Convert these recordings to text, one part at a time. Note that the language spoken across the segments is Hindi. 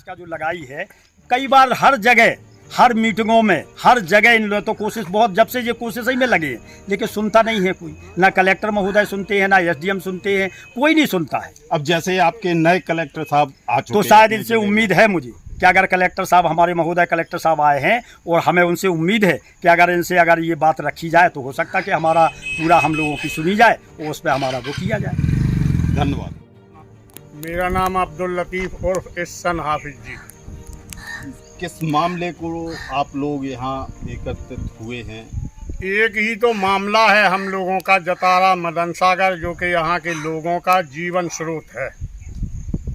का जो लगाई है, कई बार हर जगह हर मीटिंगों में हर जगह इन लोगों तो कोशिश बहुत जब से ये कोशिश ही में लगे हैं, लेकिन सुनता नहीं है कोई। ना कलेक्टर महोदय सुनते हैं, ना एसडीएम सुनते हैं, कोई नहीं सुनता है। अब जैसे आपके नए कलेक्टर साहब आ चुके तो शायद इनसे उम्मीद है मुझे कि अगर कलेक्टर साहब हमारे महोदय कलेक्टर साहब आए हैं और हमें उनसे उम्मीद है कि अगर इनसे अगर ये बात रखी जाए तो हो सकता है कि हमारा पूरा हम लोगों की सुनी जाए और उस पर हमारा वो किया जाए। धन्यवाद। मेरा नाम अब्दुल लतीफ़ उर्फ एहसन हाफिज जी। किस मामले को आप लोग यहाँ एकत्रित हुए हैं? एक ही तो मामला है हम लोगों का, जतारा मदन सागर, जो कि यहाँ के लोगों का जीवन स्रोत है।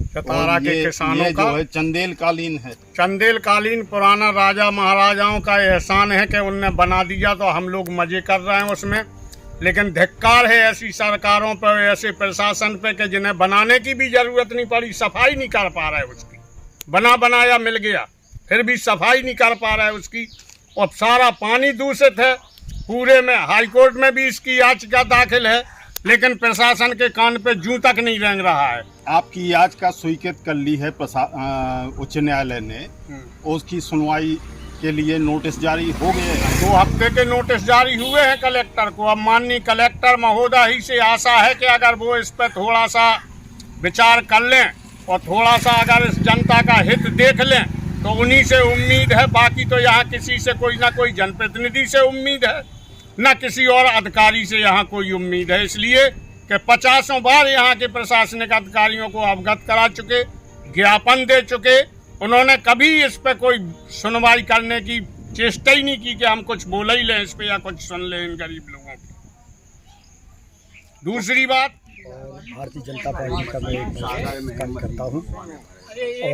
जतारा के किसानों का जो है चंदेलकालीन है, चंदेलकालीन पुराना राजा महाराजाओं का एहसान है कि उनने बना दिया, तो हम लोग मजे कर रहे हैं उसमें। लेकिन धिक्कार है ऐसी सरकारों पर, ऐसे प्रशासन पे कि जिन्हें बनाने की भी जरूरत नहीं पड़ी, सफाई नहीं कर पा रहे उसकी। बना बनाया मिल गया, फिर भी सफाई नहीं कर पा रहा है उसकी। और सारा पानी दूषित है पूरे में। हाईकोर्ट में भी इसकी याचिका दाखिल है, लेकिन प्रशासन के कान पे जूं तक नहीं रेंग रहा है। आपकी याचिका स्वीकृत कर ली है उच्च न्यायालय ने, उसकी सुनवाई के लिए नोटिस जारी हो गए हैं। 2 हफ्ते के नोटिस जारी हुए हैं कलेक्टर को। अब माननीय कलेक्टर महोदय ही से आशा है कि अगर वो इस पर थोड़ा सा विचार कर लें और थोड़ा सा अगर इस जनता का हित देख लें तो उन्हीं से उम्मीद है। बाकी तो यहाँ किसी से कोई ना कोई जनप्रतिनिधि से उम्मीद है, न किसी और अधिकारी से यहाँ कोई उम्मीद है। इसलिए कि 50 बार यहाँ के प्रशासनिक अधिकारियों को अवगत करा चुके, ज्ञापन दे चुके, उन्होंने कभी इस पे कोई सुनवाई करने की चेष्टा ही नहीं की कि हम कुछ बोल ही लें इस पे या कुछ सुन लें इन गरीब लोगों की। दूसरी बात, भारतीय जनता पार्टी का मैं एक काम करता हूँ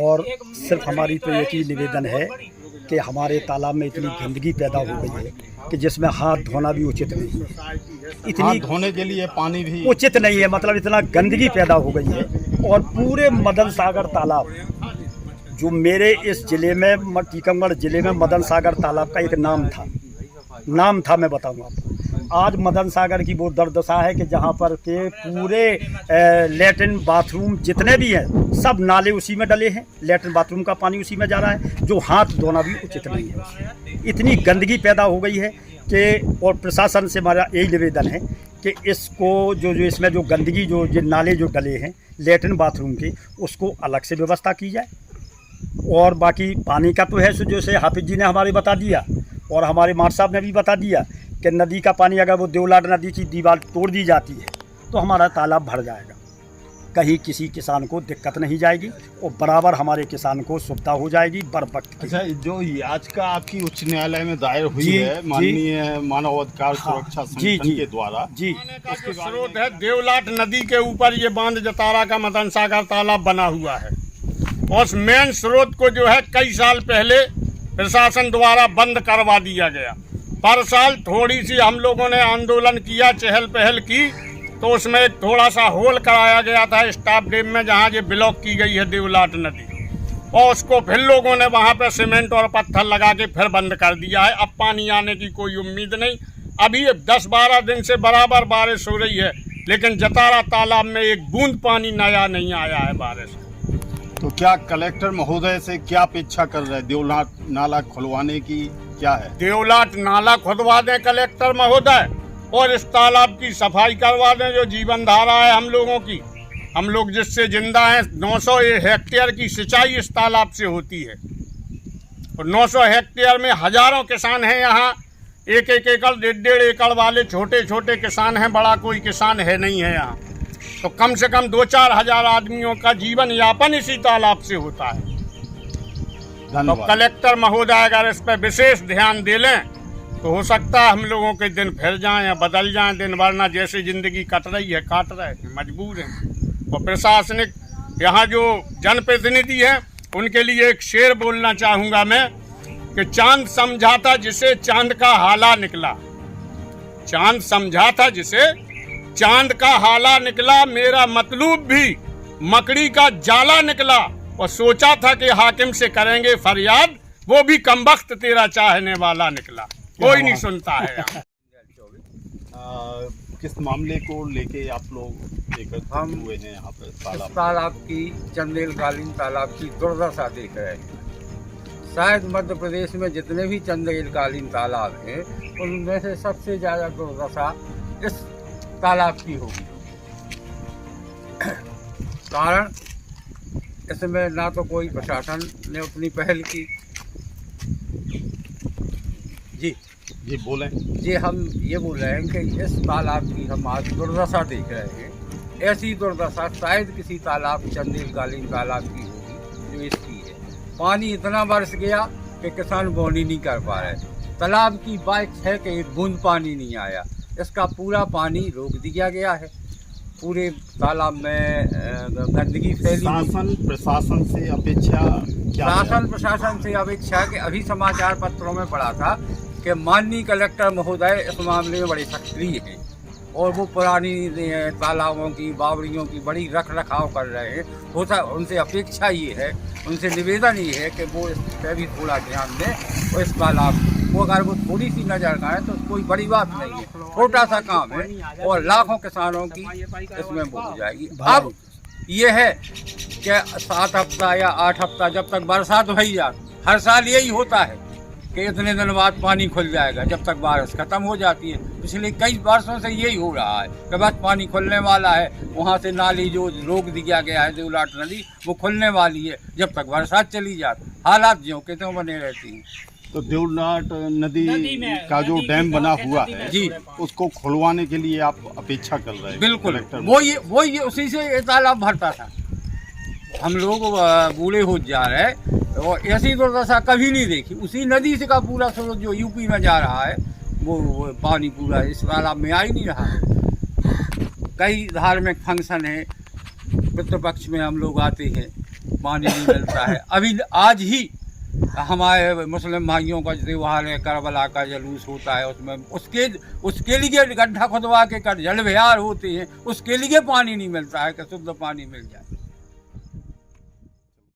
और सिर्फ हमारी तो एक ही निवेदन है कि हमारे तालाब में इतनी गंदगी पैदा हो गई है कि जिसमें हाथ धोना भी उचित नहीं है। इतनी धोने के लिए पानी भी उचित नहीं है, मतलब इतना गंदगी पैदा हो गई है। और पूरे मदन सागर तालाब, जो मेरे इस ज़िले में टीकमगढ़ ज़िले में मदन सागर तालाब का एक नाम था, मैं बताऊंगा आपको। आज मदन सागर की वो दुर्दशा है कि जहाँ पर के पूरे लेटरिन बाथरूम जितने भी हैं सब नाले उसी में डले हैं, लेटरिन बाथरूम का पानी उसी में जा रहा है, जो हाथ धोना भी उचित नहीं है। इतनी गंदगी पैदा हो गई है कि, और प्रशासन से हमारा यही निवेदन है कि इसको जो इसमें जो गंदगी जो नाले जो डले हैं लेटरिन बाथरूम के, उसको अलग से व्यवस्था की जाए। और बाकी पानी का तो है सो जैसे हाफिज जी ने हमारे बता दिया और हमारे मार साहब ने भी बता दिया कि नदी का पानी अगर वो देवलाट नदी की दीवार तोड़ दी जाती है तो हमारा तालाब भर जाएगा, कहीं किसी किसान को दिक्कत नहीं जाएगी और बराबर हमारे किसान को सुविधा हो जाएगी बर वक्त की। अच्छा, जो याचिका आपकी उच्च न्यायालय में दायर हुई है माननीय मानवाधिकार सुरक्षा संगठन के द्वारा, इसका स्रोत है देवलाट नदी के ऊपर ये बांध जतारा का मदन सागर तालाब बना हुआ है। और उस मेन स्रोत को जो है कई साल पहले प्रशासन द्वारा बंद करवा दिया गया। पर साल थोड़ी सी हम लोगों ने आंदोलन किया, चहल पहल की, तो उसमें एक थोड़ा सा होल कराया गया था स्टाफ डैम में, जहाँ ये ब्लॉक की गई है देवलाट नदी, और उसको फिर लोगों ने वहाँ पे सीमेंट और पत्थर लगा के फिर बंद कर दिया है। अब पानी आने की कोई उम्मीद नहीं। अभी 10-12 दिन से बराबर बारिश हो रही है, लेकिन जतारा तालाब में एक बूंद पानी नया नहीं आया है बारिश। तो क्या कलेक्टर महोदय से क्या अपेक्षा कर रहे हैं? देवलाट नाला खुलवाने की क्या है? देवलाट नाला खुदवा दें कलेक्टर महोदय, और इस तालाब की सफाई करवा दें जो जीवन धारा है हम लोगों की। हम लोग जिससे जिंदा हैं, 900 हेक्टेयर की सिंचाई इस तालाब से होती है और 900 हेक्टेयर में हजारों किसान हैं यहाँ। 1-1 एकड़ 1.5 एकड़ वाले छोटे छोटे किसान हैं, बड़ा कोई किसान है नहीं है यहाँ। तो कम से कम 2-4 हजार आदमियों का जीवन यापन इसी तालाब से होता है। तो कलेक्टर महोदय अगर इस पर विशेष ध्यान दे लें तो हो सकता है हम लोगों के दिन फिर जाएं या बदल जाएं दिन, वरना जैसे जिंदगी कट रही है काट रहे हैं, मजबूर हैं। और प्रशासनिक यहाँ जो जनप्रतिनिधि हैं उनके लिए एक शेर बोलना चाहूँगा मैं कि चांद समझा था जिसे चांद का हाला निकला, चांद समझा था जिसे चांद का हाला निकला, मेरा मतलूब भी मकड़ी का जाला निकला, और सोचा था कि हाकिम से करेंगे फरियाद, वो भी कमबख्त तेरा चाहने वाला निकला। कोई नहीं सुनता है। किस मामले को लेके आप लोग एकत्रित हम हुए हैं यहाँ पर इस तालाब? तालाब की चंदेलकालीन तालाब की दुर्दशा देख रहे हैं। शायद मध्य प्रदेश में जितने भी चंदेलकालीन तालाब हैं उनमें से सबसे ज़्यादा दुर्दशा इस तालाब की होगी। कारण इसमें ना तो कोई प्रशासन ने अपनी पहल की। जी बोलें। जी हम ये बोल रहे हैं कि इस तालाब की हम आज दुर्दशा देख रहे हैं। ऐसी दुर्दशा शायद किसी तालाब चंदेलकालीन तालाब की होगी जो इसकी है। पानी इतना बरस गया कि किसान बोनी नहीं कर पा रहे। तालाब की बात है कि एक बूंद पानी नहीं आया। इसका पूरा पानी रोक दिया गया है। पूरे तालाब में गंदगी फैली। शासन प्रशासन से अपेक्षा क्या है? शासन प्रशासन से अपेक्षा कि अभी समाचार पत्रों में पढ़ा था कि माननीय कलेक्टर महोदय इस मामले में बड़े सक्रिय हैं और वो पुरानी तालाबों की बावड़ियों की बड़ी रख रखाव कर रहे हैं। होता उनसे अपेक्षा ये है, उनसे निवेदन ये है कि वो इस पर भी थोड़ा ध्यान दें और इस तालाब को अगर वो थोड़ी सी नज़र आए तो कोई बड़ी बात नहीं है, छोटा सा काम है और लाखों किसानों की इसमें वो हो जाएगी। अब ये है कि 7 हफ्ता या 8 हफ्ता जब तक बरसात हो ही जाए, हर साल यही होता है कि इतने दिन बाद पानी खुल जाएगा जब तक बारिश खत्म हो जाती है। पिछले कई वर्षों से यही हो रहा है कि बस पानी खुलने वाला है, वहाँ से नाली जो रोक दिया गया है देवलाट नदी वो खुलने वाली है जब तक बरसात चली जाती। हालात जो के त्यों बने रहती हैं। तो देवलाट नदी का जो डैम बना हुआ है जी, उसको खुलवाने के लिए आप अपेक्षा कर रहे हैं? बिल्कुल कलेक्टर वो ये उसी से ये तालाब भरता था। हम लोग बूढ़े हो जा रहे हैं और ऐसी दुर्दशा कभी नहीं देखी। उसी नदी से का पूरा स्रोत जो यूपी में जा रहा है वो पानी पूरा इस तालाब में आ ही नहीं रहा है। कई धार्मिक फंक्शन है, पितृपक्ष में हम लोग आते हैं, पानी नहीं मिलता है। अभी आज ही हमारे मुस्लिम भाइयों का त्योहार है, करबला का जलूस होता है, उसमें उसके लिए गड्ढा खुदवा के कर जल विहार होते हैं, उसके लिए पानी नहीं मिलता है कि शुद्ध पानी मिल जाए।